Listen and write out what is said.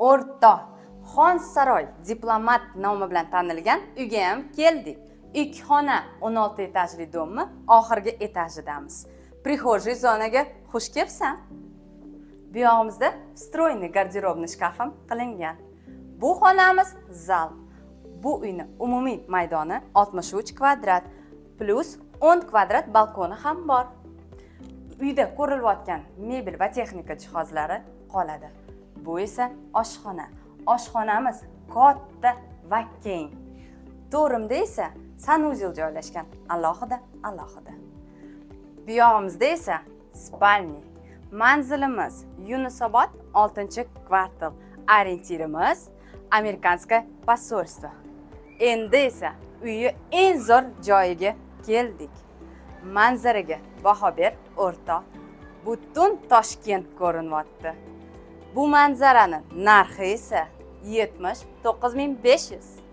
O'rtoq, Xonsaroy diplomat nomi bilan tanilgan uyga ham keldik. 2 xona 16 etajli domni oxirgi etajidamiz. Prixожий zonaga xush kelibsan. Bu yog'imizda встроенный garderobный shkaf ham qilingan. Bu xonamiz zal. Bu uyni umumiy maydoni 63 kvadrat plus 10 kvadrat balkoni ham bor. Uyda ko'rilayotgan mebel va texnika jihozlari qoladi. Bu esa oshxona. Oshxonamiz katta va keng. To'rimda esa sanuzel joylashgan, alohida. Bu yog'imizda esa spalni. Manzilimiz Yunusobod 6-kvartal. Orientirimiz Amerikanskoye posolstvo. Endi esa uyni eng zo'r joyiga keldik. Manzaraga baho ber, o'rtoq. Butun Toshkent ko'rinyapti. Bu manzarani narxi esa 79.500.